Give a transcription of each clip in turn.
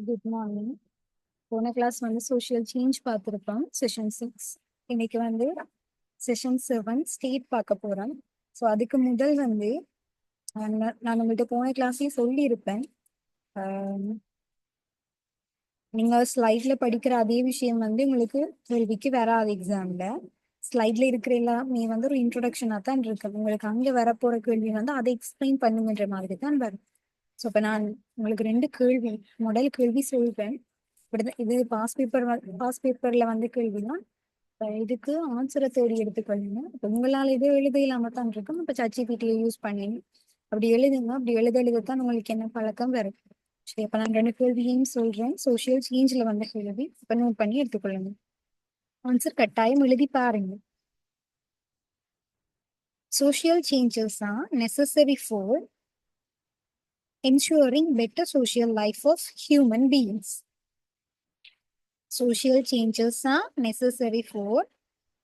Good morning. போன class வந்து social change பார்த்துருப்போம், செஷன் 6. இன்னைக்கு வந்து செஷன் 7 ஸ்டேட் பார்க்க போறோம். ஸோ அதுக்கு முதல் வந்து நான் உங்கள்கிட்ட போன கிளாஸ்லயே சொல்லியிருப்பேன். நீங்க ஸ்லைட்ல படிக்கிற அதே விஷயம் வந்து உங்களுக்கு கேள்விக்கு வராது எக்ஸாம்ல. ஸ்லைட்ல இருக்கிற எல்லாமே வந்து ஒரு இன்ட்ரோடக்ஷனாக தான் இருக்கு. உங்களுக்கு அங்கே வரப்போற கேள்வி வந்து அதை எக்ஸ்பிளைன் பண்ணுங்கன்ற மாதிரி தான் வரும். ஸோ இப்போ நான் உங்களுக்கு 2 கேள்வி, முதல் கேள்வி சொல்றேன். இது பாஸ் பேப்பர்ல வந்து கேள்வினா இதுக்கு ஆன்சரை தேடி எடுத்துக்கொள்ளுங்க. இப்போ உங்களால் இது எழுத இல்லாம தான் இருக்கும். இப்போ ChatGPT யூஸ் பண்ணி அப்படி எழுதுங்க. அப்படி எழுதத்தான் உங்களுக்கு என்ன பழக்கம் வரும். சரி, அப்ப நான் 2 கேள்வியையும் சொல்றேன். சோஷியல் சேஞ்ச்ல வந்த கேள்வி இப்ப நோட் பண்ணி எடுத்துக்கொள்ளுங்க. ஆன்சர் கட்டாயம் எழுதி பாருங்க. Social changes are necessary for ensuring better social life of human beings. Social changes are necessary for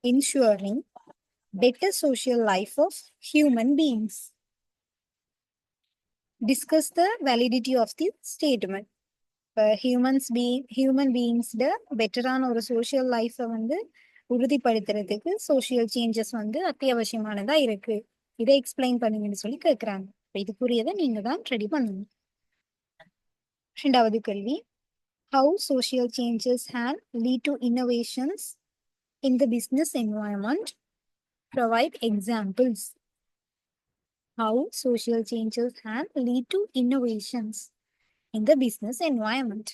ensuring better social life of human beings. Discuss the validity of the statement. Human பீயிங்ஸ்ட பெட்டரான ஒரு social லைஃப்பை வந்து உறுதிப்படுத்துறதுக்கு social changes வந்து அத்தியாவசியமானதா இருக்கு. இதை explain பண்ணுங்கன்னு சொல்லி கேட்குறாங்க. இதுக்குரியதை நீங்க தான் ரெடி பண்ணணும். 2வது கேள்வி, how social changes have lead to innovations in the business environment, provide examples. How social changes have lead to innovations in the business environment.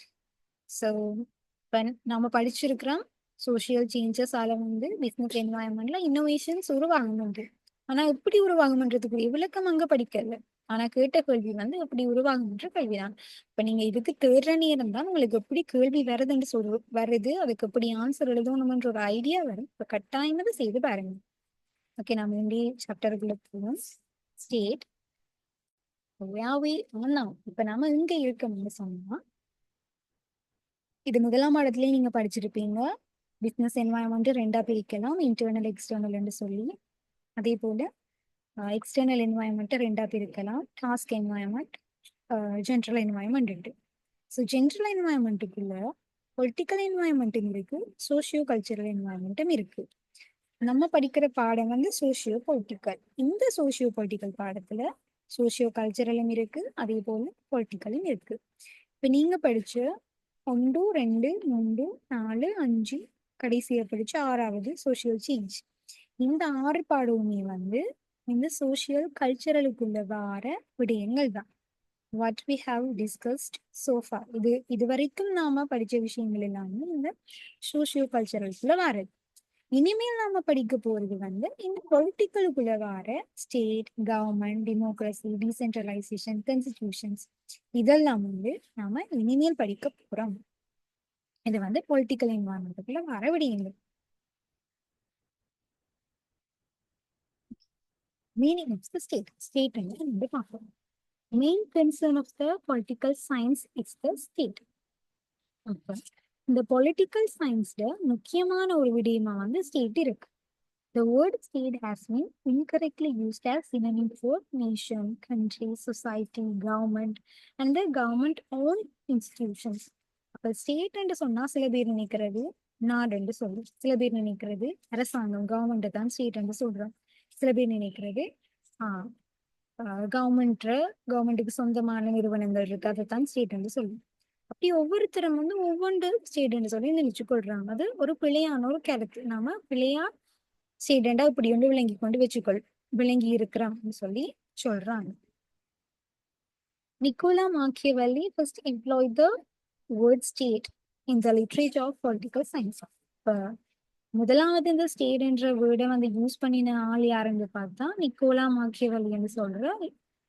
So இப்போ நம்ம படிச்சிருக்கிறோம் சோஷியல் சேஞ்சஸால வந்து பிஸ்னஸ் என்வாயன்மெண்ட்ல இன்னோவேஷன்ஸ் உருவாகுது. ஆனால் எப்படி உருவாகும்ன்றதுக்குரிய விளக்கம் அங்கே படிக்கல. ஆனால் கேட்ட கேள்வி வந்து எப்படி உருவாகும்ன்ற கேள்விதான். இப்போ நீங்கள் இதுக்கு தேடுற நேரம் தான் உங்களுக்கு எப்படி கேள்வி வருதுன்னு வருது, அதுக்கு எப்படி ஆன்சர் எழுதணும்ன்ற ஒரு ஐடியா வரும். இப்போ கட்டாயமாக செய்து பாருங்க. ஓகே, நம்ம இந்திய சாப்டருக்குள்ள போவோம். ஸ்டேட் இப்ப நாம இங்க இருக்கோம்னு சொன்னா, இது முதலாம் பாடத்திலேயே நீங்க படிச்சிருப்பீங்க. பிசினஸ் என்வாயன்மெண்ட் 2ஆ பிரிக்கலாம், இன்டர்னல் எக்ஸ்டர்னல் சொல்லி. அதே போல எக்ஸ்டர்னல் என்வாயன்மெண்ட் 2ஆ பிரிக்கலாம், task environment, general environment. So general என்வாயன்மெண்ட்டுக்குள்ள பொலிட்டிக்கல் என்வாயன்மெண்ட்டும் இருக்கு, சோசியோ கல்ச்சரல் என்வாயன்மெண்ட்டும் இருக்கு. நம்ம படிக்கிற பாடம் வந்து சோசியோ பொலிட்டிக்கல். இந்த சோசியோ பொலிட்டிக்கல் பாடத்துல சோசியோ கல்ச்சரலும் இருக்கு, அதே போல பொலிட்டிக்கலும் இருக்கு. இப்ப நீங்க படிச்ச 1, 2, 3, 4, 5 கடைசியா படிச்ச 6வது சோசியல் சேஞ்ச். இந்த 6 பாடமுமே வந்து இந்த சோசியல் கல்ச்சரலுக்குள்ள வார விடயங்கள் தான். What we have discussed so far, இது வரைக்கும் நாம படிச்ச விஷயங்கள் எல்லாமே இந்த சோசியோ கல்ச்சரலுக்குள்ள வாரது. இனிமேல் நாம படிக்க போறது வந்து இந்த பொலிட்டிக்கலுக்குள்ள வர state, government, democracy, decentralisation, constitutions, இதெல்லாம் வந்து நாம இனிமேல் படிக்க போறோம். இது வந்து பொலிட்டிக்கல் என்வாயன்மெண்ட்டுக்குள்ள வர விடயங்கள். மீனிங் ஆஃப் த ஸ்டேட் வந்து பார்க்கணும். Main concern of the political science is the state. அப்ப இந்த பொலிட்டிக்கல் சயின்ஸ்ல முக்கியமான ஒரு விடயமா வந்து ஸ்டேட் இருக்கு. The word state has been incorrectly used as synonym for nation, country, society, government, and the government-owned institutions. அப்ப ஸ்டேட் என்று சொன்னா சில பேர் நினைக்கிறது நாடு என்று சொல்லும், சில பேர் நினைக்கிறது அரசாங்கம், கவர்மெண்ட் தான் ஸ்டேட் என்று சொல்றோம். சில பேர் நினைக்கிறது கவர்மெண்ட்டுக்கு சொந்தமான நிறுவனங்கள் இருக்கு, அதை தான் ஸ்டேட் என்று சொல்லும். அப்படி ஒவ்வொருத்தரும் வந்து ஒவ்வொன்று ஸ்டேட் என்று சொல்லி நினைச்சு கொள்றாங்க. அது ஒரு பிழையான ஒரு கருத்து. நாம பிழையா ஸ்டேட்டா இப்படி வந்து விளங்கி இருக்கிறான்னு சொல்லி சொல்றாங்க. Niccolo Machiavelli first employed the word state in the literature of political science. இப்ப முதலாவது இந்த ஸ்டேட் என்ற வேர்டை வந்து யூஸ் பண்ணின ஆள் யாருன்னு பார்த்தா நிக்கோலா மாக்கியவெல்லின்னு சொல்ற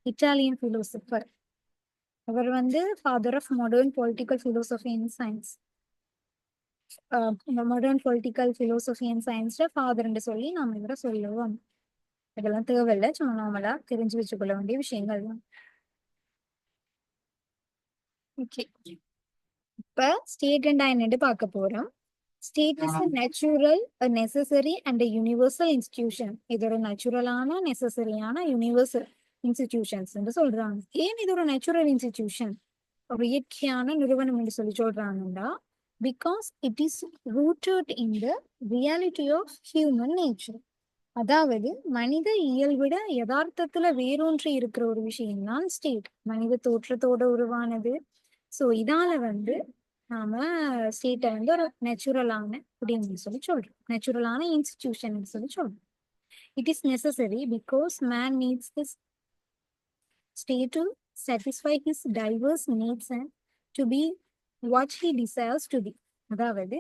இட்டாலியன் பிலோசபர். அவர் வந்து father of modern political philosophy and science. இந்த மாடர்ன் பொலிட்டிக்கல் பிலோசபி அண்ட் சயின்ஸ்ல ஃபாதர்ன்னு சொல்லி நாம இவரை சொல்லுவோம். இதெல்லாம் தேவையில்லை, சும்மா நார்மலா தெரிஞ்சு வச்சுக்கொள்ள வேண்டிய விஷயங்கள் தான். ஓகே, இப்ப ஸ்டேட் என்னன்னு பார்க்க போறோம். State is a natural, a necessary and a universal institution. இது ஒரு நேச்சுரலான, நெசசரியான யூனிவர்சல் இன்ஸ்டிடியூஷன்ஸ் என்று சொல்றாங்க. ஏன் இது ஒரு நேச்சுரல் இன்ஸ்டிடியூஷன்? ஒரு இயற்கையான நிறுவனம் என்று சொல்லி சொல்றாங்கன்னா because it is rooted in the reality of human nature. அதாவது மனித இயல்பிட யதார்த்தத்துல வேரூன்றி இருக்கிற ஒரு விஷயம்தான் ஸ்டேட், மனித தோற்றத்தோட உருவானது. ஸோ இதால வந்து நாம ஸ்டேட்டை வந்து ஒரு நேச்சுரலான அப்படின்னு சொல்லி சொல்றோம், நேச்சுரலான இன்ஸ்டிடியூஷன் சொல்லி சொல்றோம். It is necessary because man needs this state to satisfy his diverse needs and to be what he desires to be. அதாவது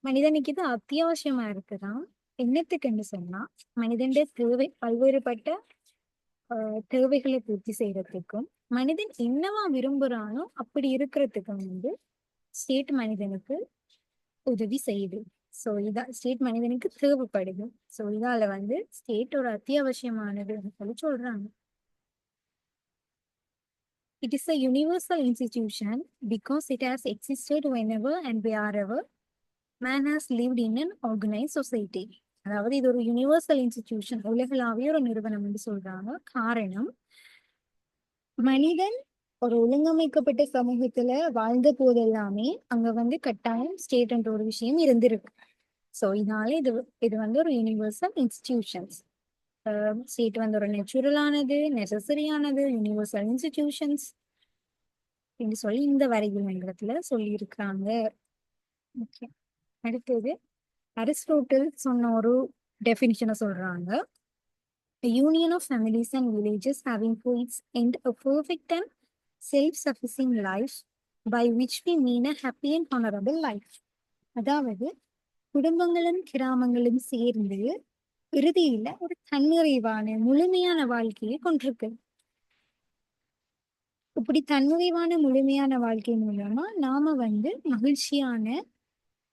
மனிதனுக்கு இது அத்தியாவசியமா இருக்குதான். என்னத்துக்குன்னு சொன்னா மனிதனுடைய தேவை பல்வேறுபட்ட தேவைகளை பூர்த்தி செய்யறதுக்கும் மனிதன் என்னவா விரும்புறானோ அப்படி இருக்கிறதுக்கும் வந்து ஸ்டேட் மனிதனுக்கு உதவி செய்யுது. ஸோ இதான் ஸ்டேட் மனிதனுக்கு தேவைப்படுது. ஸோ இதால வந்து ஸ்டேட் ஒரு அத்தியாவசியமானதுன்னு சொல்லி சொல்றாங்க. It is a universal institution because it has existed whenever and wherever man has lived in an organized society. அதாவது இது ஒரு யூனிவர்சல் இன்ஸ்டிடியூஷன், உலகளாவிய ஒரு நிறுவனம் என்று சொல்றாங்க. காரணம் மனிதன் ஒரு ஒழுங்கமைக்கப்பட்ட சமூகத்துல வாழ்ந்த போதெல்லாமே அங்க வந்து கட்டாயம் ஸ்டேட் என்ற ஒரு விஷயம் இருந்திருக்கு. ஸோ இதனால இது வந்து ஒரு யூனிவர்சல் இன்ஸ்டிடியூஷன்ஸ். ஸ்டேட் வந்து ஒரு நேச்சுரலானது, நெசசரியானது, யூனிவர்சல் இன்ஸ்டிடியூஷன்ஸ் அப்படின்னு சொல்லி இந்த வரைவிலங்கத்துல சொல்லியிருக்காங்க. ஓகே, அடுத்தது அரிஸ்டோட்டில் சொன்ன ஒரு டெஃபினிஷனை சொல்றாங்க. A union of families and villages having for its end a perfect and self-sufficing life by which we mean a happy and honorable life. அதாவது குடும்பங்களும் கிராமங்களும் சேர்ந்து இறுதியில ஒரு தன்னிறைவான முழுமையான வாழ்க்கையை கொண்டிருக்கு. இப்படி தன்னிறைவான முழுமையான வாழ்க்கை மூலமா நாம வந்து மகிழ்ச்சியான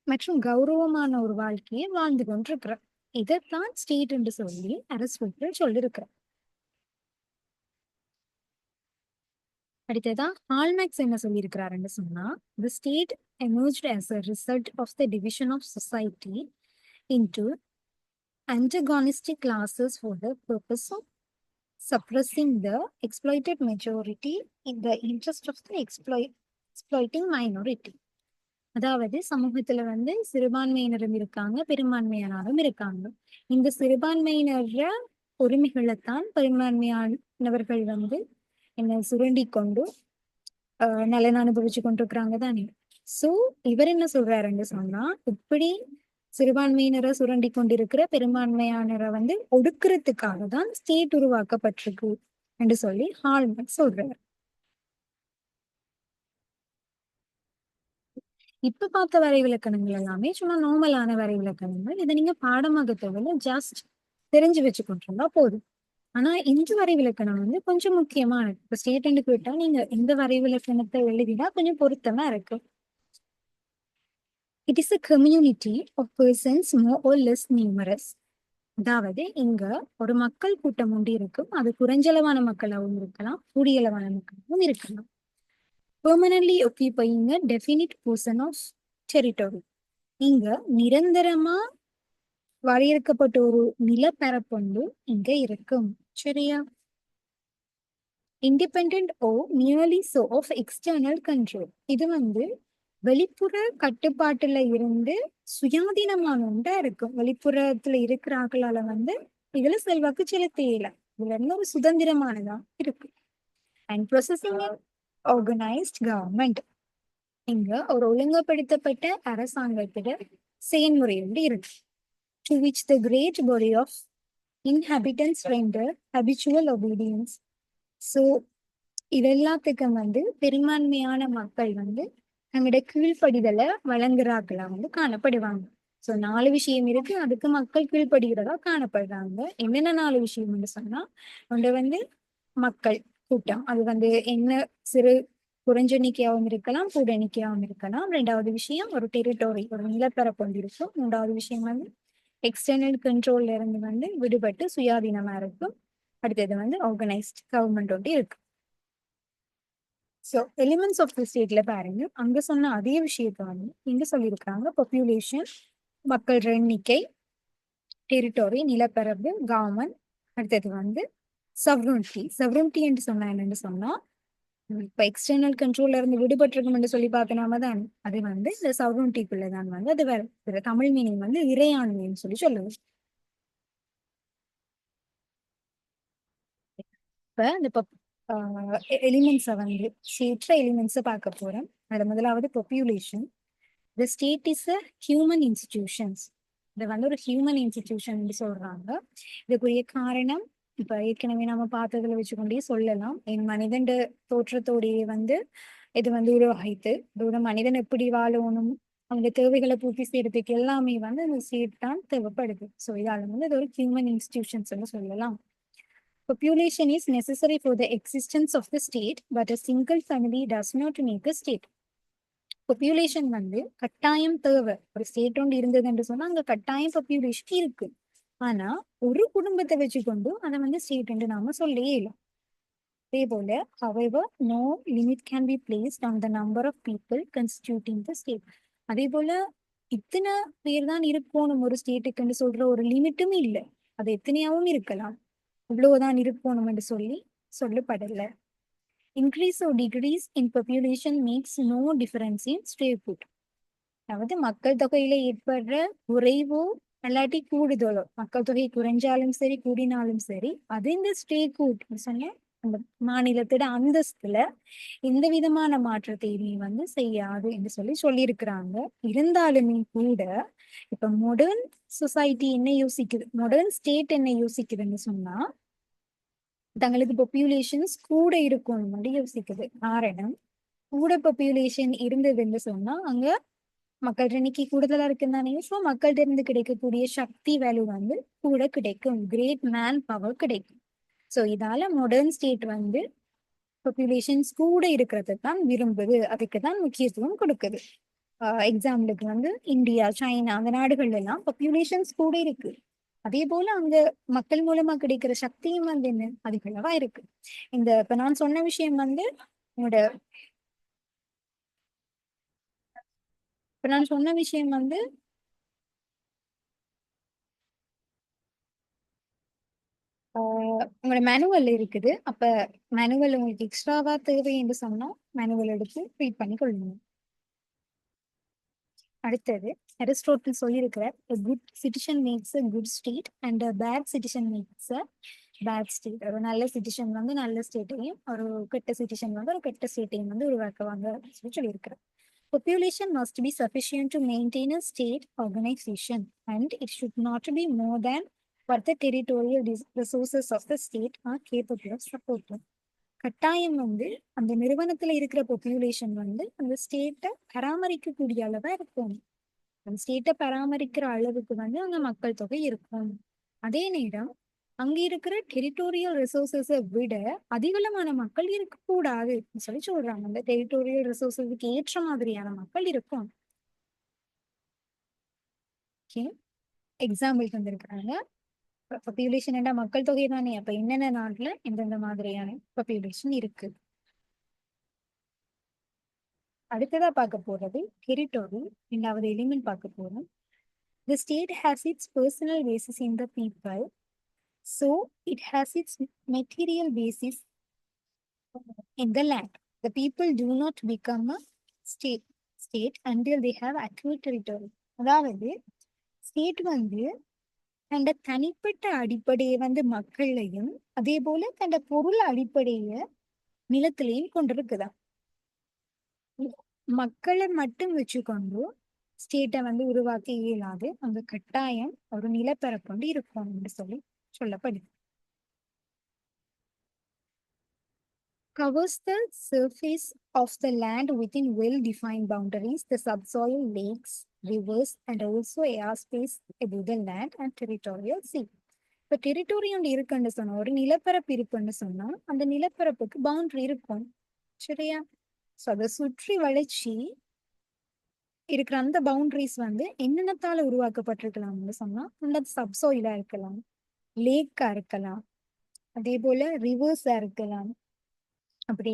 மற்றும் கௌரவமான ஒரு வாழ்க்கையை வாழ்ந்து கொண்டிருக்கிறோம். இதைத்தான் ஸ்டேட் என்று சொல்லி அரிஸ்டாட்டில் சொல்லியிருக்கிறார். அடுத்ததா ஹால்மார்க்ஸ் என்ன சொல்லியிருக்கிறாருன்னு சொன்னா, the state emerged as a result of the division of society into antagonistic classes for the purpose of suppressing the exploited majority in the interest of the exploiting minority. அதாவது சமூகத்துல வந்து சிறுபான்மையினரும் இருக்காங்க, பெரும்பான்மையானரும் இருக்காங்க. இந்த சிறுபான்மையினர உரிமைகளைத்தான் பெரும்பான்மையானவர்கள் வந்து என்ன சுரண்டி கொண்டு நலன் அனுபவிச்சு கொண்டிருக்கிறாங்க தானே. சோ இவர் என்ன சொல்றாருன்னு சொன்னா, இப்படி சிறுபான்மையினரை சுரண்டி கொண்டிருக்கிற பெரும்பான்மையானரை வந்து ஒடுக்கிறதுக்காக தான் ஸ்டேட் உருவாக்கப்பட்டிருக்கு என்று சொல்லி ஹால்மார்க்ஸ் சொல்றாரு. இப்ப பார்த்த வரைவிலக்கணங்கள் எல்லாமே சும்மா நார்மலான வரைவிலக்கணங்கள். இதை நீங்க பாடமாக தேவையில்ல, ஜஸ்ட் தெரிஞ்சு வச்சு கொண்டிருந்தா போதும். ஆனா இந்த வரைவிலக்கணம் வந்து கொஞ்சம் முக்கியமானது. இப்ப ஸ்டேட்மெண்ட்டுக்கு விட்டா நீங்க இந்த வரைவிலக்கணத்தை எழுதினா கொஞ்சம் பொருத்தமா இருக்கு. It is a community of persons more or less numerous. அதாவது இங்க ஒரு மக்கள் கூட்டம் ஒன்று இருக்கும். அது குறைஞ்சளவான மக்களாகவும் இருக்கலாம், கூடியளவான மக்களாகவும் இருக்கலாம். Permanently occupying a definite portion of territory. இங்க நிரந்தரமா வரையறுக்கப்பட்ட ஒரு நிலப்பரப்பொண்டு இங்க இருக்கும். சரியா? Independent or nearly so of external control. இது வந்து வெளிப்புற கட்டுப்பாட்டுல இருந்து சுயாதீனமான ஒன்றா இருக்கும். வெளிப்புறத்துல இருக்கிறார்களால வந்து இதுல செல்வாக்கு செலுத்தையில இதுல இருந்து ஒரு சுதந்திரமானதா இருக்கு. And processing organised government. இங்க ஒரு ஒழுங்குபடுத்தப்பட்ட அரசாங்கத்திட செயல்முறை ஒன்று இருக்கு. To which the great body of inhabitants render habitual obedience. So இது எல்லாத்துக்கும் வந்து பெரும்பான்மையான மக்கள் வந்து தங்களோட கீழ்ப்படிதலை வழங்குறாக்களா வந்து காணப்படுவாங்க. ஸோ 4 விஷயம் இருக்கு, அதுக்கு மக்கள் கீழ்ப்படுகிறதா காணப்படுறாங்க. என்னென்ன 4 விஷயம்னு சொன்னா, ஒன்று வந்து மக்கள் கூட்டம், அது வந்து என்ன சிறு குறைஞ்ச எண்ணிக்கையாகவும் இருக்கலாம், கூட எண்ணிக்கையாகவும் இருக்கலாம். 2வது விஷயம் ஒரு டெரிட்டோரி, ஒரு நிலப்பரப்பு ஒன்று இருக்கும். 3வது விஷயம் வந்து எக்ஸ்டர்னல் கண்ட்ரோல்ல இருந்து வந்து விடுபட்டு சுயாதீனமா இருக்கும். அடுத்தது வந்து ஆர்கனைஸ்ட் கவர்மெண்ட் ஒன்று இருக்கு. ஸோ எலிமெண்ட்ஸ் ஆஃப் தி ஸ்டேட்ல பாருங்க, அங்க சொன்ன அதே விஷயத்த வந்து இங்க சொல்லியிருக்காங்க. பாப்புலேஷன் மக்கள் எண்ணிக்கை, டெரிட்டோரி நிலப்பரப்பு, கவர்மெண்ட், அடுத்தது வந்து சவரன்டி. சவரன்டி என்று சொன்னா என்னன்னு சொன்னா இப்ப எக்ஸ்டர்னல் கண்ட்ரோல்ல இருந்து விடுபட்டிருக்கும் சொல்லி பார்த்தனாம தான் அது வந்து இந்த சவரண்டிக்குள்ள தான் வந்து அது வேற தமிழ் மீனிங் வந்து இறையாண்மைன்னு சொல்லி சொல்லுது. இப்ப இந்த எலிமெண்ட்ஸை வந்து சேற்ற எலிமெண்ட்ஸை பார்க்க போறோம். அதுல முதலாவது population. The state is a human institutions. இதை வந்து ஒரு ஹியூமன் இன்ஸ்டிடியூஷன் சொல்றாங்க. இதுக்குரிய காரணம் இப்ப ஏற்கனவே நம்ம பார்த்ததுல வச்சுக்கொண்டே சொல்லலாம். என் மனிதன் தோற்றத்தோடையே வந்து இது வந்து உருவாகித்து இதோட மனிதன் எப்படி வாழணும், அவங்க தேவைகளை பூர்த்தி செய்யறதுக்கு எல்லாமே வந்து அந்த ஸ்டேட் தான் தேவைப்படுது. ஸோ இதால வந்து இது ஒரு ஹியூமன் இன்ஸ்டிடியூஷன்ஸ் சொல்லலாம். Population is necessary for the existence of the state, but a single family does not make a state. Population வந்து கட்டாயம் தேவை. ஒரு ஸ்டேட் ஒன்று இருந்தது என்று சொன்னா அங்க கட்டாயம் பாப்புலேஷன் இருக்கு. ஆனா ஒரு குடும்பத்தை வச்சுக்கொண்டு அதை வந்து ஸ்டேட் என்று நாம சொல்லவே இல்லை. அதே போல however no limit can be placed on the number of people constituting the state. அதே போல இத்தனை பேர் தான் இருக்கணும் ஒரு ஸ்டேட்டுக்குன்னு சொல்ற ஒரு லிமிட்டும் இல்லை. அது எத்தனையாவும் இருக்கலாம், இவ்வளவுதான் இருக்கணும் என்று சொல்லப்படல. Increase or decrease in population makes no difference in statehood. அதாவது மக்கள் தொகையில ஏற்படுற குறைவோ இல்லாட்டி கூடுதலோ, மக்கள் தொகை குறைஞ்சாலும் சரி கூடினாலும் சரி, அது இந்த ஸ்டேட்ஹுட் சொன்ன அந்த மாநிலத்தோட அந்தஸ்துல எந்த விதமான மாற்றத்தையுமே வந்து செய்யாது என்று சொல்லியிருக்கிறாங்க. இருந்தாலுமே கூட இப்ப மாடர்ன் சொசைட்டி என்ன யோசிக்குது, மாடர்ன் ஸ்டேட் என்ன யோசிக்குதுன்னு சொன்னா தங்களுக்கு பாப்புலேஷன்ஸ் கூட இருக்கும் யோசிக்குது. காரணம் கூட பாப்புலேஷன் இருந்ததுன்னு சொன்னா அங்க மக்கள் எண்ணிக்கை கூடுதலா இருக்குன்னு ஸோ மக்கள்கிட்ட இருந்து கிடைக்கக்கூடிய சக்தி வேல்யூ வந்து கூட கிடைக்கும், கிரேட் மேன் பவர் கிடைக்கும். ஸோ இதால மாடர்ன் ஸ்டேட் வந்து பாப்புலேஷன்ஸ் கூட இருக்கிறது தான் விரும்புது, அதுக்கு தான் முக்கியத்துவம் கொடுக்குது. எக்ஸாம்பிளுக்கு வந்து இந்தியா, சைனா அந்த நாடுகள்ல எல்லாம் பாப்புலேஷன்ஸ் கூட இருக்கு. அதே போல அங்க மக்கள் மூலமா கிடைக்கிற சக்தியும் வந்து என்ன அதிகளவா இருக்கு. இப்ப நான் சொன்ன விஷயம் வந்து உங்களோட இப்ப நான் சொன்ன விஷயம் வந்து உங்களோட மேனுவல் இருக்குது. அப்ப மேனுவல் உங்களுக்கு எக்ஸ்ட்ராவா தேவை என்று சொன்னா மேனுவல் எடுத்து ரீட் பண்ணி கொள்ளுங்க. அடுத்தது அரிஸ்டோட்டில் சொல்லியிருக்கிறார், a good citizen makes a good state and a bad citizen makes a bad state. ஒரு நல்ல சிட்டிசன் வந்து நல்ல ஸ்டேட்டையும் ஒரு கெட்ட சிட்டிசன் வந்து ஒரு கெட்ட ஸ்டேட்டையும் வந்து உருவாக்குவாங்க அப்படின்னு சொல்லியிருக்கிறார். Population must be sufficient to maintain a state organization and it should not be more than what the territorial resources of the state are capable of supporting. கட்டாயம் வந்து அந்த நிறுவனத்துல இருக்கிற பாப்புலேஷன் வந்து அந்த ஸ்டேட்டை பராமரிக்கக்கூடிய அளவா இருக்கும். அந்த ஸ்டேட்டை பராமரிக்கிற அளவுக்கு வந்து அங்க மக்கள் தொகை இருக்கும். அதே நேரம் அங்க இருக்கிற டெரிட்டோரியல் ரிசோர்சஸை விட அதிகளமான மக்கள் இருக்கக்கூடாது சொல்றாங்க. அந்த டெரிட்டோரியல் ரிசோர்ஸஸுக்கு ஏற்ற மாதிரியான மக்கள் இருக்கும். எக்ஸாம்பிள் தந்திருக்கிறாங்க. பாப்புலேஷன் என்ன மக்கள் தொகை தானே, அப்ப என்னென்ன நாட்டுல எந்தெந்த மாதிரியான பாப்புலேஷன் இருக்கு. அடுத்ததா பார்க்க போறது டெரிட்டோரி. ரெண்டாவது எலிமெண்ட் பார்க்க போறோம். The state has its personal basis in the people, so it has its material basis in the land. The people do not become a state until they have acquired territory. அதாவது state வந்து தண்ட தனிப்பட்ட அடிப்படையை வந்து மக்களையும் அதே போல தண்ட பொருள் அடிப்படைய நிலத்திலையும் கொண்டிருக்குதா. மக்களை மட்டும் வச்சுக்கொண்டு ஸ்டேட்டை வந்து உருவாக்க இயலாது. அங்க கட்டாயம் ஒரு நிலப்பரப்பு இருக்கும் என்று சொல்லப்படுது. Covers the surface of the land within well-defined boundaries, the subsoil, lakes, rivers, and also airspace above the land and territorial sea. இப்ப டெரிட்டோரி ஒன்று இருக்குன்னு சொன்னா, ஒரு நிலப்பரப்பு இருக்குன்னு சொன்னா அந்த நிலப்பரப்புக்கு பவுண்டரி இருக்கும், சரியா? ஸோ அதை சுற்றி வளைச்சி இருக்கிற அந்த பவுண்டரிஸ் வந்து என்னென்னத்தால உருவாக்கப்பட்டிருக்கலாம்னு சொன்னா அந்த சப்சோயிலா இருக்கலாம், லேக்கா இருக்கலாம், அதே போல ரிவர்ஸா இருக்கலாம், அப்படி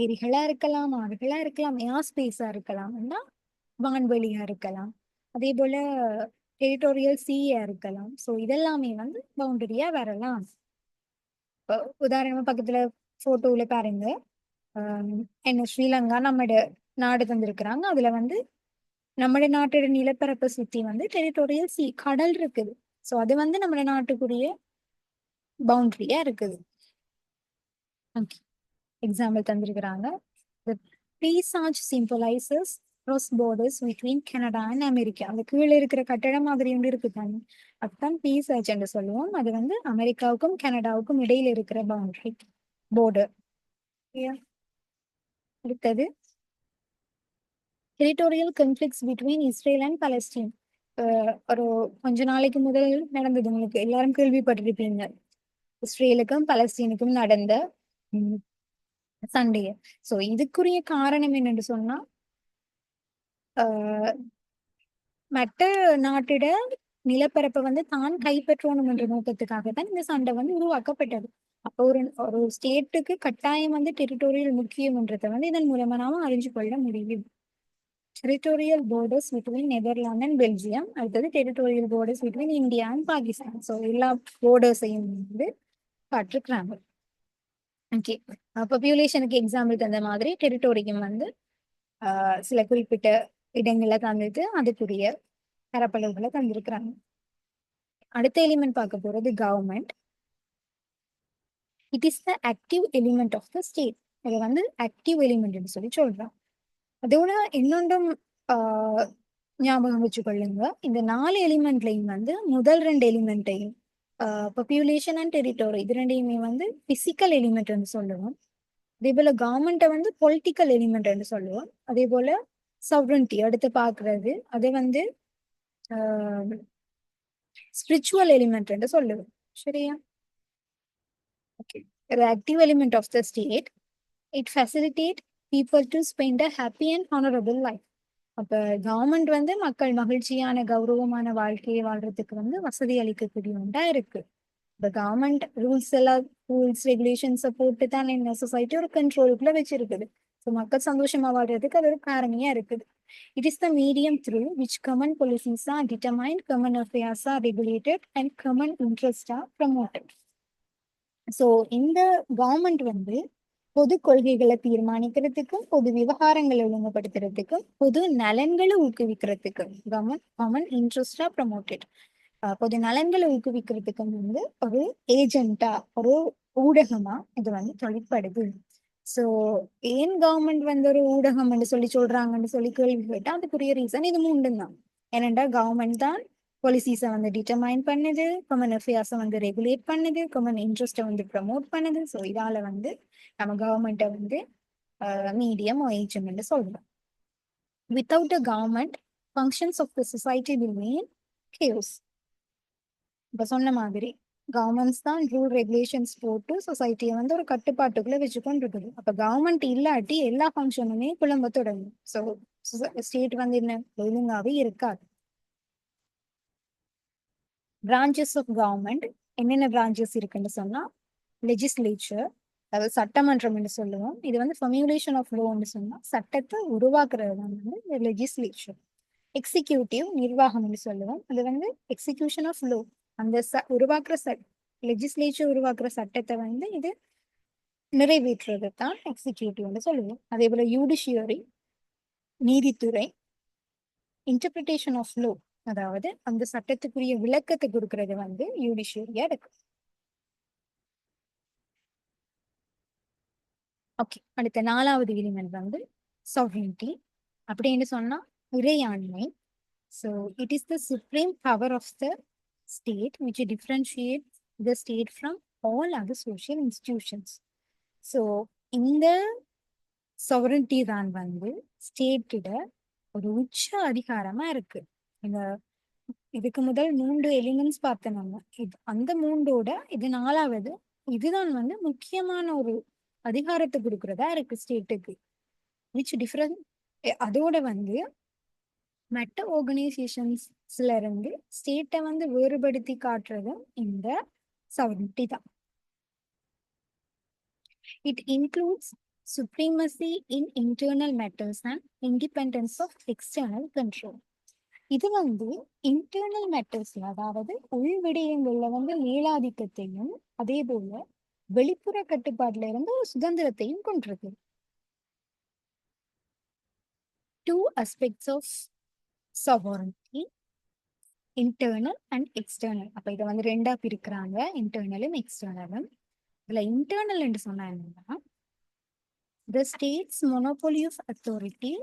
ஏரிகளா இருக்கலாம், ஆறுகளா இருக்கலாம், ஏர் ஸ்பேஸா இருக்கலாம், வான்வெளியா இருக்கலாம், அதே போல டெரிட்டோரியல் சீயா இருக்கலாம். ஸோ இதெல்லாமே வந்து பவுண்டரியா வரலாம். உதாரணமா பக்கத்துல போட்டோல பாருங்க, என்ன ஸ்ரீலங்கா நம்மட நாடு தந்திருக்கிறாங்க. அதுல வந்து நம்மட நாட்டோட நிலப்பரப்பை சுத்தி வந்து டெரிட்டோரியல் சி கடல் இருக்குது. ஸோ அது வந்து நம்ம நாட்டுக்குரிய பவுண்டரியா இருக்குது. ஓகே, எக்ஸாம்பிள் தந்திருக்கிறாங்க. The Presage symbolizes cross borders between Canada and America. அந்த கீழே இருக்கிற கட்டடம் மாதிரி ஒன்று இருக்குதாங்க. அதுதான் பீசாச் என்று சொல்லுவோம். அது வந்து அமெரிக்காவுக்கும் கனடாவுக்கும் இடையில இருக்கிற பவுண்டரி border. அடுத்தது territorial conflicts between Israel and Palestine. ஒரு கொஞ்ச நாளைக்கு முதல் நடந்தது, உங்களுக்கு எல்லாரும் கேள்விப்பட்டிருப்பீங்க. இஸ்ரேலுக்கும் பலஸ்தீனுக்கும் நடந்த சண்டைய. சோ இதுக்குரிய காரணம் என்னன்னு சொன்னா, ஆஹ் மற்ற நாட்டிட நிலப்பரப்பை வந்து தான் கைப்பற்றணும் என்ற நோக்கத்துக்காக தான் இந்த சண்டை வந்து உருவாக்கப்பட்டது. அப்போ ஒரு ஒரு ஸ்டேட்டுக்கு கட்டாயம் வந்து டெரிட்டோரியல் முக்கியம்ன்றதை வந்து இதன் மூலமா நாம அறிஞ்சு கொள்ள முடியும். Territorial borders between Netherlands and Belgium. அடுத்தது territorial borders between India and Pakistan. So எல்லா போர்டர்ஸையும் வந்து காட்டிருக்கிறாங்க. ஓகே, பாப்புலேஷனுக்கு எக்ஸாம்பிள் தந்த மாதிரி டெரிட்டோரியம் வந்து சில குறிப்பிட்ட இடங்களை தந்துட்டு அதுக்குரிய பரப்பளவுகளை தந்திருக்கிறாங்க. அடுத்த எலிமெண்ட் பார்க்க போறது government. It is the active element of the state. இதை வந்து ஆக்டிவ் எலிமெண்ட் சொல்லி சொல்றாங்க. அதோட இன்னொன்றும் ஞாபகம் வச்சுக்கொள்ளுங்க, இந்த 4 எலிமெண்ட்லையும் வந்து முதல் 2 எலிமெண்ட்டையும் பாப்புலேஷன் அண்ட் டெரிட்டோரி இது ரெண்டையுமே வந்து பிசிக்கல் எலிமெண்ட் சொல்லுவோம். அதே போல கவர்மெண்ட்டை வந்து பொலிட்டிக்கல் எலிமெண்ட் சொல்லுவோம். அதே போல சவரன்டி அடுத்து பார்க்கறது அதை வந்து ஸ்பிரிச்சுவல் எலிமெண்ட் சொல்லுவோம். சரியா? Okay, active element of the state. It facilitate people to spend a happy and honourable life. அப்ப கவர்மெண்ட் வந்து மக்கள் மகிழ்ச்சியான கௌரவமான வாழ்க்கையை வாழ்றதுக்கு வந்து வசதி அளிக்கக்கூடிய ஒன்றா இருக்கு. இந்த கவர்மெண்ட் ரூல்ஸ் ரெகுலேஷன்ஸை போட்டு தான் என்ன சொசைட்டி ஒரு கண்ட்ரோலுக்குள்ள வச்சிருக்குது. ஸோ மக்கள் சந்தோஷமா வாழ்றதுக்கு அது ஒரு காரணியா இருக்குது. It is the medium through which common policies are determined, common affairs are regulated and common interest are promoted. So இந்த கவர்மெண்ட் வந்து பொது கொள்கைகளை தீர்மானிக்கிறதுக்கும் பொது விவகாரங்களை ஒழுங்குபடுத்துறதுக்கும் பொது நலன்களை ஊக்குவிக்கிறதுக்கும் கவர்மெண்ட் இன்ட்ரெஸ்டா ப்ரமோட்டட். பொது நலன்களை ஊக்குவிக்கிறதுக்கு வந்து ஒரு ஏஜென்ட்டா ஒரு ஊடகமா இது வந்து தொழிற்படுது. ஸோ ஏன் கவர்மெண்ட் வந்து ஒரு ஊடகம் சொல்லி சொல்றாங்கன்னு சொல்லி கேள்வி கேட்டா அதுக்குரிய ரீசன் இது மூண்டும் தான். ஏனென்றா கவர்மெண்ட் தான் பாலிசிஸை வந்து டிட்டர்மைன் பண்ணுது, கமன் அஃபேர்ஸை வந்து ரெகுலேட் பண்ணுது, கமன் இன்ட்ரெஸ்ட்டை வந்து ப்ரமோட் பண்ணுது. ஸோ இதால வந்து நம்ம கவர்மெண்ட்டை வந்து மீடியம் ஏஜென்ட் சொல்றோம். Without a government functions of the society will be in case. இப்ப சொன்ன மாதிரி கவர்மெண்ட்ஸ் தான் ரூல் ரெகுலேஷன்ஸ் போட்டு சொசைட்டியை வந்து ஒரு கட்டுப்பாட்டுக்குள்ள வச்சுக்கொண்டு இருக்குது. அப்ப கவர்மெண்ட் இல்லாட்டி எல்லா ஃபங்க்ஷனுமே குழம்ப தொடங்கும். ஸோ ஸ்டேட் வந்து என்ன ஒழுங்காவே இருக்காது. பிரான்ச்சஸ் ஆஃப் கவர்மெண்ட் என்னென்ன பிரான்ச்சஸ் இருக்குன்னு சொன்னா, லெஜிஸ்லேச்சர் அதாவது சட்டமன்றம் என்று சொல்லுவோம். இது வந்து ஃபர்முலேஷன் ஆஃப் லோன்னு சொன்னா சட்டத்தை உருவாக்குறது தான் வந்து லெஜிஸ்லேச்சர். எக்ஸிக்யூட்டிவ் நிர்வாகம்னு சொல்லுவோம். அது வந்து எக்ஸிக்யூஷன் ஆஃப் லோ. அந்த உருவாக்குற லெஜிஸ்லேச்சர் உருவாக்குற சட்டத்தை வந்து இது நிறைவேற்றுறது தான் எக்ஸிக்யூட்டிவ்னு சொல்லுவோம். அதே போல யூடிஷியரி நீதித்துறை, இன்டர்பிரிட்டேஷன் ஆஃப் லோ அதாவது அந்த சட்டத்துக்குரிய விளக்கத்தை கொடுக்கறது வந்து யூடிஷியரியா இருக்கு. ஓகே, அடுத்த 4வது எலிமெண்ட் வந்து சாவரிட்டி. அப்படின்னு சொன்னா இறையாண்மை. So it is the supreme power of the state which differentiates the state from all other social institutions. So இந்த sovereignty தான் வந்து ஸ்டேட்டிட ஒரு உச்ச அதிகாரமா இருக்கு. இந்த இதுக்கு முதல் 3 எலிமெண்ட்ஸ் பார்த்தோம் நம்ம. அந்த 3ஓட இது 4வது. இதுதான் வந்து முக்கியமான ஒரு அதிகாரத்தை கொடுக்கறதா இருக்கு ஸ்டேட்டுக்கு. விச் டிஃபரன்ட் அதோட வந்து மற்ற ஆர்கனைசேஷன்ஸ்ல இருந்து ஸ்டேட்டை வந்து வேறுபடுத்தி காட்டுறதும் இந்த sovereignty தான். It includes supremacy in internal matters and independence of external control. இது வந்து இன்டர்னல் மேட்டர்ஸ்ல அதாவது உள் விடயங்கள்ல வந்து மேலாதிக்கத்தையும் அதே போல வெளிப்புற கட்டுப்பாட்டுல இருந்து ஒரு சுதந்திரத்தையும் கொண்டிருக்கு. two aspects of sovereignty, internal and external. அப்ப இதை வந்து ரெண்டா பிரிக்கிறாங்க, இன்டர்னலும் எக்ஸ்டர்னலும். இதுல இன்டர்னல் என்று சொன்னா என்னன்னா, the state's monopoly of authority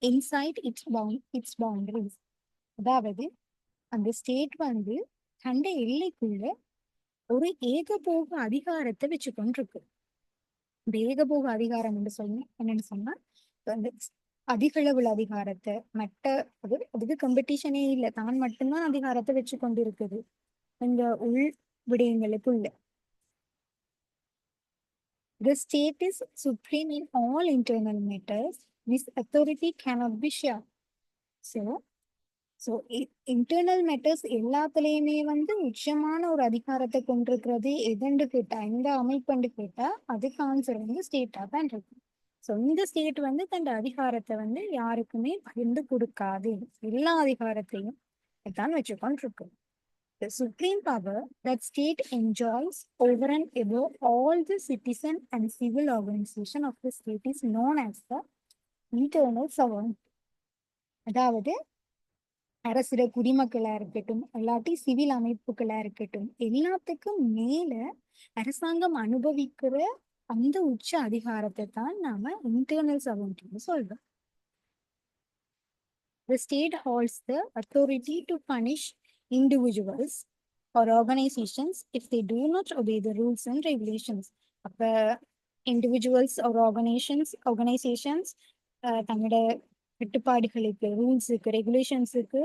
inside its boundaries. அதாவது அந்த ஸ்டேட் வந்து தண்ட எல்லைக்குள்ள ஒரு ஏகபோக அதிகாரத்தை வச்சு கொண்டிருக்கு. இந்த ஏகபோக அதிகாரம் என்று சொன்ன என்னன்னு சொன்னா, அந்த அதிக அளவுல அதிகாரத்தை மற்ற அதுக்கு காம்படிஷனே இல்லை, தான் மட்டும்தான் அதிகாரத்தை வச்சு கொண்டிருக்குது இந்த உள் விடயங்களுக்குள்ள. The state is supreme in all internal matters. This authority cannot be shared. So internal matters எல்லாத்துலயுமே வந்து உச்சமான ஒரு அதிகாரத்தை கொண்டிருக்கிறது எதுன்னு கேட்டா, எந்த அமைப்புன்னு கேட்டா அதுக்கு ஆன்சர் வந்து ஸ்டேட்டா தான் இருக்கு. ஸோ இந்த ஸ்டேட் வந்து தன் அதிகாரத்தை வந்து யாருக்குமே பகிர்ந்து கொடுக்காது, எல்லா அதிகாரத்தையும் தான் வச்சுக்கொண்டிருக்கு. The supreme power that state enjoys over and above all the citizen and civil organization of the state is known as the internal sovereignty. அதாவது அரசிட குடிமக்களா இருக்கட்டும், இல்லாட்டி சிவில் அமைப்புகளா இருக்கட்டும், எல்லாத்துக்கும் மேல அரசாங்கம் அனுபவிக்கிற அந்த உச்ச அதிகாரத்தை தான் நாம இன்டர்னல் sovereignty சொல்றோம். The state holds the authority to punish individuals or organizations if they do not obey the rules and regulations. அப்ப individuals or organizations தங்களோட கட்டுப்பாடுகளுக்கு, ரூல்ஸுக்கு, ரெகுலேஷன்ஸுக்கு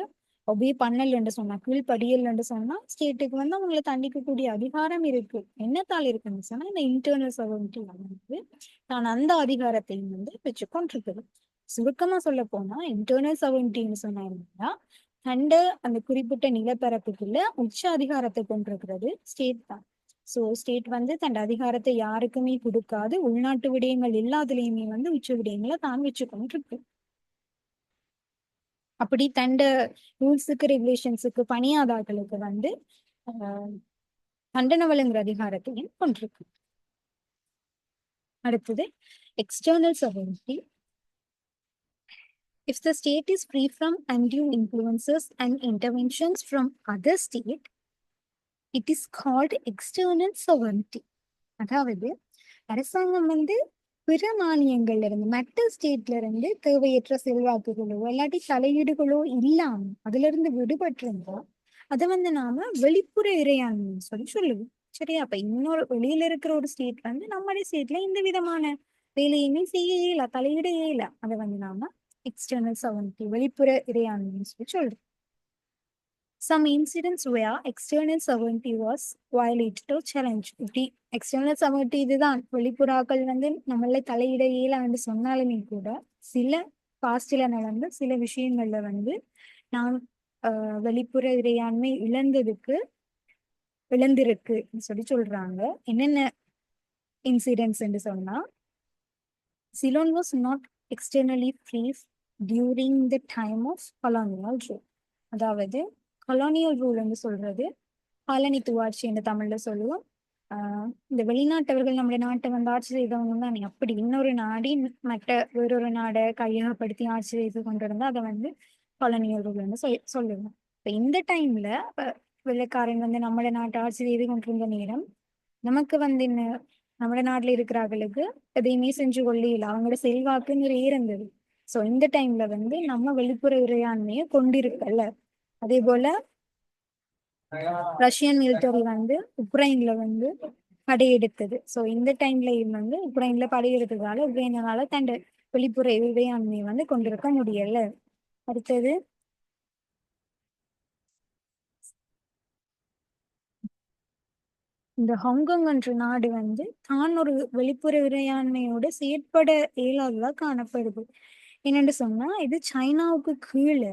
ஒபே பண்ணலன்னு சொன்னா, கீழ்படியல்னு சொன்னா ஸ்டேட்டுக்கு வந்து அவங்களை தண்டிக்கக்கூடிய அதிகாரம் இருக்கு. என்னத்தால் இருக்குன்னு சொன்னா இந்த இன்டர்னல் sovereignty வந்து தான் அந்த அதிகாரத்தையும் வந்து வச்சுக்கொண்டிருக்குது. சுருக்கமா சொல்ல போனா இன்டர்னல் sovereigntyன்னு சொன்னா என்னன்னா, தண்ட அந்த குறிப்பிட்ட நிலப்பரப்புக்குள்ள உச்ச அதிகாரத்தை கொண்டிருக்கிறது ஸ்டேட் தான். சோ ஸ்டேட் வந்து தன் அதிகாரத்தை யாருக்குமே கொடுக்காது, உள்நாட்டு விடயங்கள் எல்லாத்துலயுமே வந்து உச்ச விடயங்களை தான் வச்சுக்கொண்டிருக்கு. அப்படி தண்ட ரூல்ஸுக்கு ரெகுலேஷன்ஸுக்கு பணியாதார்களுக்கு வந்து தண்டனை வழங்குற அதிகாரத்தையும் கொண்டிருக்கு. அடுத்தது external sovereignty. If the state is free from undue influences and interventions from other state, it is called external sovereignty. அதாவது அரசாங்கம் வந்து பிற மானியங்கள்ல இருந்து, மற்ற ஸ்டேட்ல இருந்து தேவையற்ற செல்வாக்குகளோ இல்லாட்டி தலையீடுகளோ இல்லாம அதுல இருந்து விடுபட்டிருந்தா அதை வந்து நாம வெளிப்புற இறையாண்மைன்னு சொல்லுவோம். சரியா? அப்ப இன்னொரு வெளியில இருக்கிற ஒரு ஸ்டேட் வந்து நம்மளுடைய ஸ்டேட்ல இந்த விதமான வேலையுமே செய்ய இயல, தலையிட இயல, அதை வந்து நாம எக்ஸ்டர்னல் sovereignty, வெளிப்புற இறையாண்மைன்னு சொல்றோம். Some incidents where external sovereignty was violated or challenged. இப்படி எக்ஸ்டர்னல் sovereignty இதுதான், வெளிப்புறாக்கள் வந்து நம்மள தலையிட இயலான்னு சொன்னாலுமே கூட சில பாஸ்ட்ல நடந்த சில விஷயங்கள்ல வந்து நாம் வெளிப்புற இறையாண்மை இழந்திருக்கு சொல்றாங்க. என்னென்ன இன்சிடென்ட்ஸ் என்று சொன்னா, Ceylon was not externally free during the time of colonial rule. அதாவது கொலானியல் ரூல் என்று சொல்றது காலனித்துவ ஆட்சி என்று தமிழ்ல சொல்லுவோம். இந்த வெளிநாட்டவர்கள் நம்முடைய நாட்டை வந்து ஆட்சி செய்தவங்க தான். அப்படி இன்னொரு நாடி மற்ற வேறொரு நாடை கையகப்படுத்தி ஆட்சி செய்து கொண்டிருந்தா அதை வந்து கொலனியல் ரூல்னு சொல்லுவோம். இப்ப இந்த டைம்ல வெள்ளைக்காரன் வந்து நம்மளோட நாட்டை ஆட்சி செய்து கொண்டிருந்த நேரம் நமக்கு வந்து என்ன, நம்மளோட நாட்டுல இருக்கிறவர்களுக்கு எதையுமே செஞ்சு கொள்ளையில அவங்களோட செல்வாக்கு நிறைய இருந்தது. சோ இந்த டைம்ல வந்து நம்ம வெளிப்புற இறையாண்மையை கொண்டிருக்கல. அதே போல ரஷ்யன் மிலிட்டரி வந்து உக்ரைன்ல வந்து படையெடுத்தது. சோ இந்த டைம்ல வந்து உக்ரைன்ல படையெடுத்ததால உக்ரைனால தன் வெளிப்புற இறையாண்மையை வந்து கொண்டிருக்க முடியல. அடுத்தது இந்த ஹாங்காங் என்ற நாடு வந்து தான் ஒரு வெளிப்புற இறையாண்மையோட செயற்பட இயலாததா காணப்படுது. என்னென்னு சொன்னா இது சைனாவுக்கு கீழே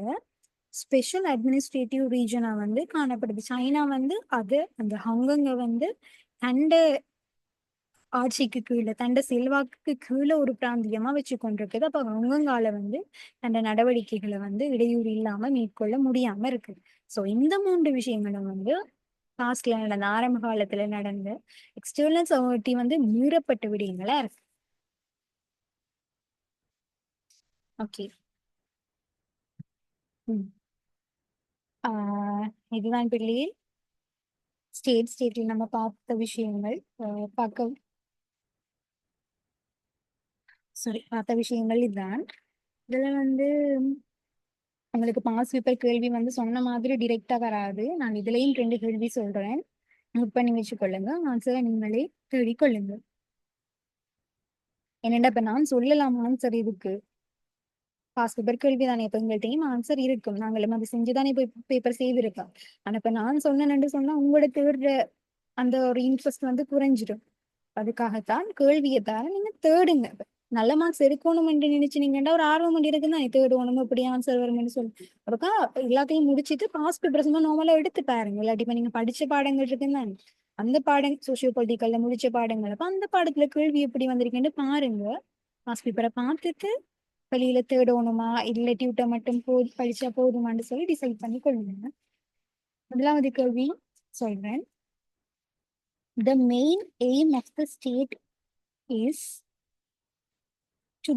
ஸ்பெஷல் அட்மினிஸ்ட்ரேட்டிவ் ரீஜனா வந்து காணப்படுது. சைனா வந்து அது அந்த ஹாங்காங்க வந்து தண்ட ஆட்சிக்கு கீழே, தண்ட செல்வாக்கு கீழே ஒரு பிராந்தியமா வச்சு கொண்டிருக்குது. அப்ப ஹாங்காங்கால வந்து தண்ட நடவடிக்கைகளை வந்து இடையூறு இல்லாம மேற்கொள்ள முடியாம இருக்கு. சோ இந்த 3 விஷயங்களும் வந்து பாஸ்ட்ல நடந்த, ஆரம்ப காலத்துல நடந்த எக்ஸ்டர்னல் sovereignty வந்து மீறப்பட்ட விடயங்களா இருக்கு. ஓகே. ம். ஆஹ் இதுதான் பிள்ளை ஸ்டேட்ல நம்ம பார்த்த விஷயங்கள். பார்க்க பார்த்த விஷயங்கள் இதுதான். இதுல வந்து உங்களுக்கு பாஸ் பேப்பர் கேள்வி வந்து சொன்ன மாதிரி டிரெக்டா வராது. நான் இதுலயும் 2 கேள்வி சொல்றேன். நோட் பண்ணி வச்சுக்கொள்ளுங்க. ஆன்சரை நீங்களே தேடிக் கொள்ளுங்க. என்னடா இப்ப நான் சொல்லலாம் ஆன்சர் இதுக்கு. பாஸ் பேப்பர் கேள்வி தானே, இப்ப எங்கள்கிட்டயும் ஆன்சர் இருக்கும். நாங்களும் அது செஞ்சுதானே இப்ப பேப்பர் செய்திருக்கோம். ஆனா இப்ப நான் சொன்னேன்னு சொன்னா உங்களோட தேடுற அந்த ஒரு இன்ட்ரெஸ்ட் வந்து குறைஞ்சிடும். அதுக்காகத்தான் கேள்வியை தர நீங்க தேடுங்க. நல்ல மார்க்ஸ் எடுக்கணும் என்று நினைச்சுனீங்கன்னா ஒரு ஆர்வம் ஒன்று இருக்குன்னு தான் தேடுவோம் இப்படி ஆன்சர் வரும்னு சொல்லி அதுக்கா எல்லாத்தையும் முடிச்சுட்டு பாஸ் பேப்பர் சும்மா நார்மலா எடுத்து பாருங்க. இல்லாட்டி இப்ப நீங்க படிச்ச பாடங்கள் இருக்குன்னு அந்த பாடம் சோசியோ பொலிட்டிக்கல்ல முடிச்ச பாடங்கள் அப்ப அந்த பாடத்துல கேள்வி எப்படி வந்திருக்குன்னு பாருங்க. பாஸ் பேப்பரை பார்த்துட்டு வெளியில தேடணுமா இல்ல டியூட்டர் மட்டும் படிச்சா போதுமான்னு சொல்லி டிசைட் பண்ணி கொள்ளுங்க. முதலாவது கேள்வி சொல்றேன். The main aim of the state is to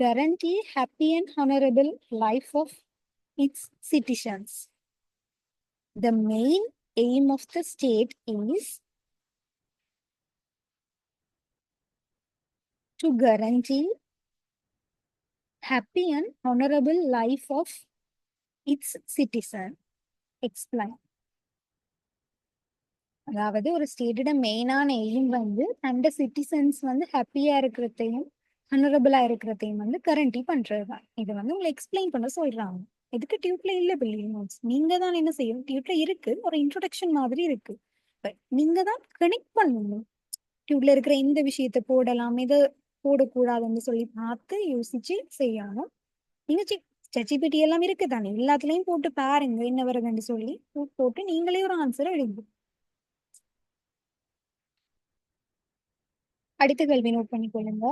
guarantee happy and honorable life of its citizens. The main aim of the state is to guarantee happy and honorable life of its citizen. Explain. அதாவது ஒரு ஸ்டேட்டோட மெயினான aim வந்து அந்த citizens வந்து ஹாப்பியா இருக்கிறதையும் ஹனரபிளா இருக்கிறதையும் வந்து கரண்டி பண்றதுதான். இதை வந்து உங்களை எக்ஸ்பிளைன் பண்ண சொல்றாங்க. எதுக்கு டியூட்ல இல்ல பில்லியன் நோட்ஸ் நீங்க தான் என்ன செய்யணும். டியூட்ல இருக்கு ஒரு இன்ட்ரோடக்ஷன் மாதிரி இருக்கு. பட் நீங்க தான் கனெக்ட் பண்ணணும். டியூட்ல இருக்கிற இந்த விஷயத்த போடலாம் இதை போடக்கூடாதுன்னு சொல்லி பார்த்து யோசிச்சு செய்யணும். நீங்க ChatGPT எல்லாம் இருக்கு தானே, எல்லாத்துலயும் போட்டு பாருங்க என்ன வருதுன்னு சொல்லி போட்டு நீங்களே ஒரு ஆன்சர் எழுதுங்க. அடுத்த கேள்வி நோட் பண்ணிக்கொள்ளுங்க.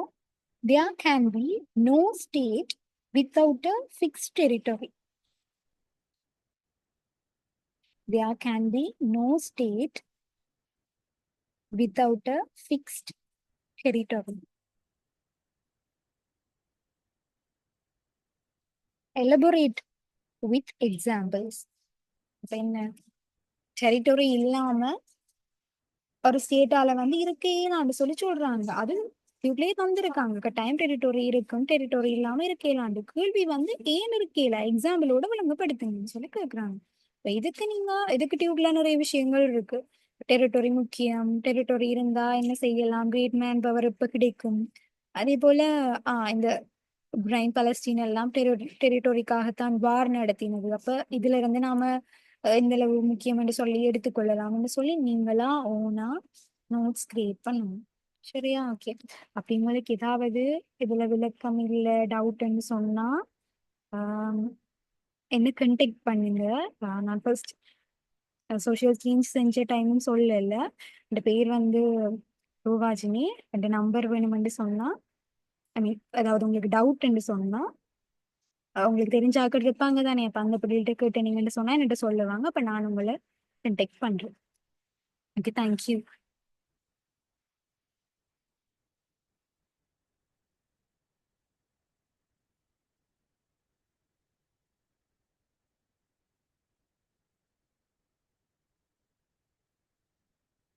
There can be no state without a fixed territory. There can be no state without a fixed territory. Elaborate with examples. இப்ப என்ன டெரிட்டரி இல்லாம ஒரு ஸ்டேட்டால வந்து இருக்கேன்னு சொல்லி சொல்றாங்க. அது இவங்களே தந்திருக்காங்க. டைம் டெரிட்டரி இருக்கும் டெரிட்டரி இல்லாம இருக்கேலாண்டு கேள்வி வந்து ஏன் இருக்கேல எக்ஸாம்பிளோட விளங்கப்படுத்துங்கன்னு சொல்லி கேட்கறாங்க. இப்ப இதுக்கு நீங்க இதுக்கு டியூப்ல நிறைய விஷயங்கள் இருக்கு. டெரிட்டரி முக்கியம், டெரிட்டரி இருந்தா என்ன செய்யலாம், கிரேட் மேன் பவர் எப்ப கிடைக்கும், அதே போல இந்த உக்ரைன் பலஸ்தீன் எல்லாம் டெரிட்டரிக்காகத்தான் வார் நடத்தினது. அப்ப இதுல இருந்து நாம இந்த அளவு முக்கியம் என்று சொல்லி எடுத்துக்கொள்ளலாம்னு சொல்லி நீங்களா ஓனா நோட்ஸ் கிரியேட் பண்ணணும். சரியா? ஓகே. அப்படி உங்களுக்கு ஏதாவது இதுல விளக்கம் இல்ல டவுட்ன்னு சொன்னா என்ன கண்டெக்ட் பண்ணுங்க. நான் ஃபர்ஸ்ட் சோஷியல் சேஞ்ச் செஞ்ச டைமும் சொல்லல. இந்த பேர் வந்து ரூபாஜினி. இந்த நம்பர் வேணுமென்று சொன்னா ஐ மீன் அதாவது உங்களுக்கு டவுட்ன்னு சொன்னா உங்களுக்கு தெரிஞ்ச ஆக்கள் இருப்பாங்க தானே, அப்ப அந்த பிள்ளைகிட்ட கேட்டு நீங்கன்னு சொன்னா என்கிட்ட சொல்லுவாங்க. அப்ப நான் உங்களை கண்டெக்ட் பண்றேன். Okay, thank you.